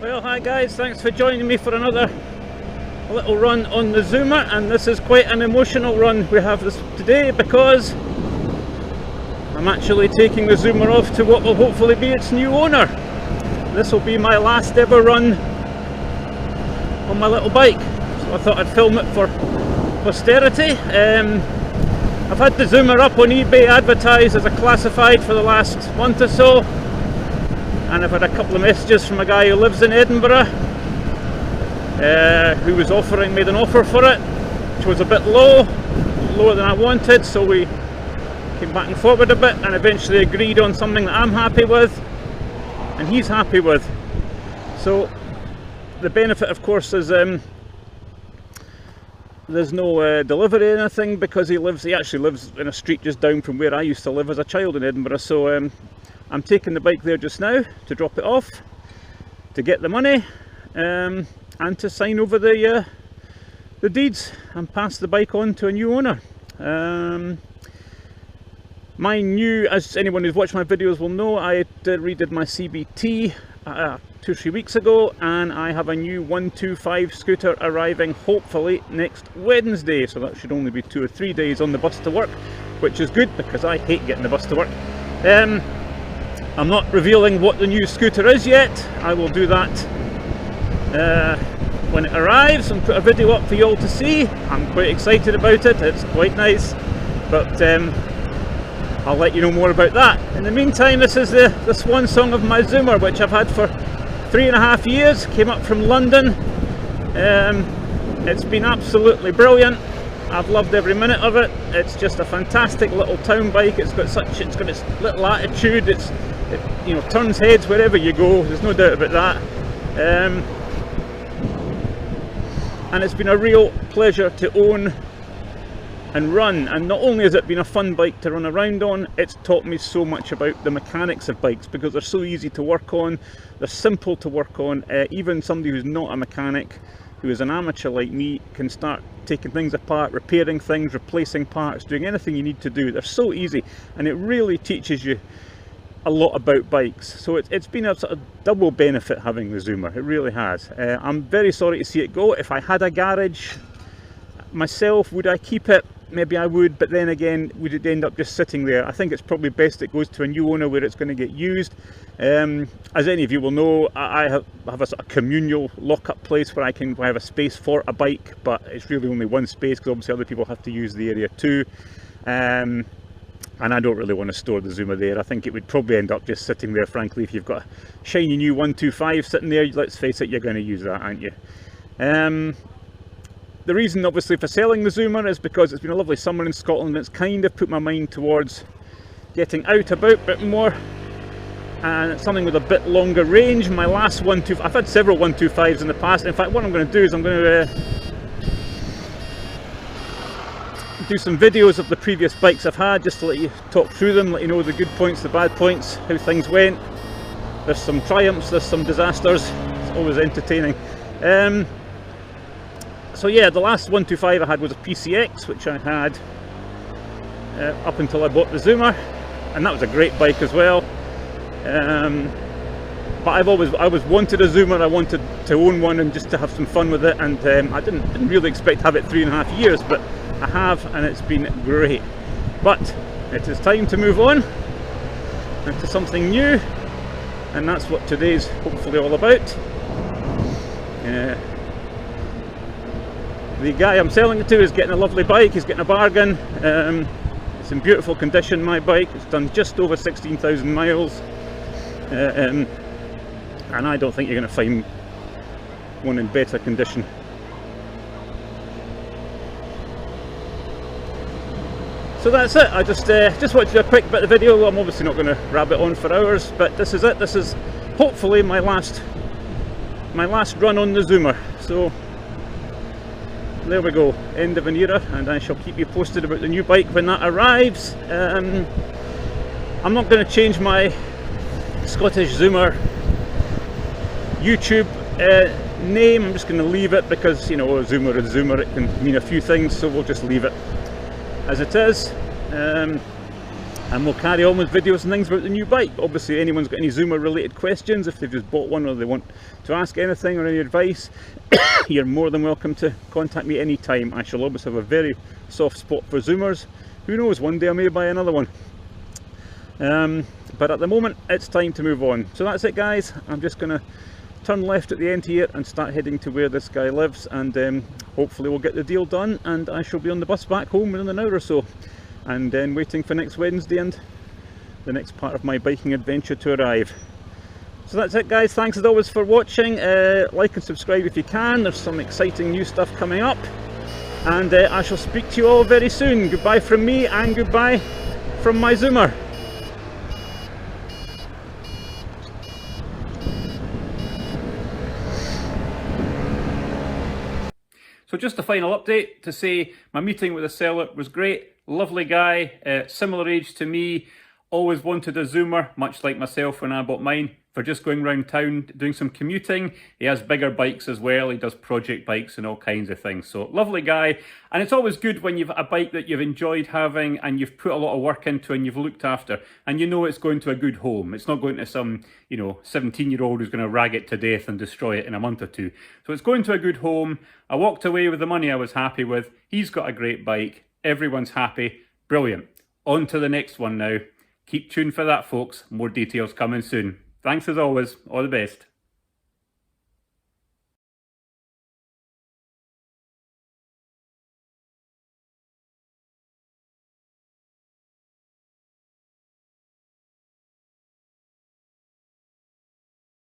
Well, hi guys, thanks for joining me for another little run on the Zoomer, and this is quite an emotional run we have this today because I'm actually taking the Zoomer off to what will hopefully be its new owner. This will be my last ever run on my little bike, so I thought I'd film it for posterity. I've had the Zoomer up on eBay advertised as a classified for the last month or so, and I've had a couple of messages from a guy who lives in Edinburgh who was offering me an offer for it, which was a bit lower than I wanted, so we came back and forward a bit and eventually agreed on something that I'm happy with and he's happy with. So the benefit, of course, is there's no delivery or anything, because he actually lives in a street just down from where I used to live as a child in Edinburgh. So I'm taking the bike there just now to drop it off, to get the money, and to sign over the deeds and pass the bike on to a new owner. As anyone who's watched my videos will know, I redid my CBT 2 or 3 weeks ago, and I have a new 125 scooter arriving hopefully next Wednesday, so that should only be 2 or 3 days on the bus to work, which is good because I hate getting the bus to work. I'm not revealing what the new scooter is yet. I will do that when it arrives and put a video up for you all to see. I'm quite excited about it, it's quite nice, but I'll let you know more about that. In the meantime, this is the swan song of my Zoomer, which I've had for 3.5 years. Came up from London. It's been absolutely brilliant. I've loved every minute of it. It's just a fantastic little town bike. It's got its little attitude. It turns heads wherever you go. There's no doubt about that. And it's been a real pleasure to own and run, and not only has it been a fun bike to run around on, it's taught me so much about the mechanics of bikes, because they're so easy to work on, they're simple to work on. Even somebody who's not a mechanic, who is an amateur like me, can start taking things apart, repairing things, replacing parts, doing anything you need to do. They're so easy, and it really teaches you a lot about bikes. So it's been a sort of double benefit having the Zoomer, it really has. I'm very sorry to see it go. If I had a garage myself, would I keep it? Maybe I would, but then again, would it end up just sitting there? I think it's probably best it goes to a new owner where it's going to get used. As any of you will know, I have a sort of communal lock-up place where I have a space for a bike, but it's really only one space because obviously other people have to use the area too. And I don't really want to store the Zoomer there. I think it would probably end up just sitting there, frankly. If you've got a shiny new 125 sitting there, let's face it, you're going to use that, aren't you? The reason obviously for selling the Zoomer is because it's been a lovely summer in Scotland, and it's kind of put my mind towards getting out about a bit more, and it's something with a bit longer range. My last I've had several 125s in the past. In fact, what I'm going to do is I'm going to do some videos of the previous bikes I've had, just to let you talk through them, let you know the good points, the bad points, how things went. There's some triumphs, there's some disasters. It's always entertaining. So yeah, the last 125 I had was a PCX, which I had up until I bought the Zoomer, and that was a great bike as well. But I always wanted a Zoomer. I wanted to own one and just to have some fun with it, and I didn't really expect to have it 3.5 years, but I have, and it's been great. But it is time to move on into something new, and that's what today's hopefully all about. The guy I'm selling it to is getting a lovely bike. He's getting a bargain. It's in beautiful condition, my bike. It's done just over 16,000 miles. And I don't think you're going to find one in better condition. So that's it. I just wanted to do a quick bit of video. I'm obviously not going to rabbit on for hours, but this is it. This is hopefully my last run on the Zoomer. So there we go, end of an era, and I shall keep you posted about the new bike when that arrives. I'm not going to change my Scottish Zoomer YouTube name. I'm just going to leave it because, you know, Zoomer is Zoomer, it can mean a few things, so we'll just leave it as it is. And we'll carry on with videos and things about the new bike. Obviously, anyone's got any Zoomer related questions, if they've just bought one or they want to ask anything or any advice, you're more than welcome to contact me anytime. I shall always have a very soft spot for Zoomers. Who knows, one day I may buy another one. But at the moment, it's time to move on. So that's it, guys. I'm just going to turn left at the end here and start heading to where this guy lives, and hopefully we'll get the deal done and I shall be on the bus back home in an hour or so, and then waiting for next Wednesday and the next part of my biking adventure to arrive. So that's it, guys. Thanks as always for watching. Like and subscribe if you can. There's some exciting new stuff coming up, and I shall speak to you all very soon. Goodbye from me and goodbye from my Zoomer. So just a final update to say my meeting with the seller was great. Lovely guy, similar age to me, always wanted a Zoomer, much like myself when I bought mine, for just going around town doing some commuting. He has bigger bikes as well, he does project bikes and all kinds of things. So lovely guy, and it's always good when you've a bike that you've enjoyed having and you've put a lot of work into and you've looked after, and you know it's going to a good home. It's not going to some, 17-year-old who's going to rag it to death and destroy it in a month or two. So it's going to a good home. I walked away with the money I was happy with. He's got a great bike. Everyone's happy. Brilliant. On to the next one now. Keep tuned for that, folks. More details coming soon. Thanks as always. All the best.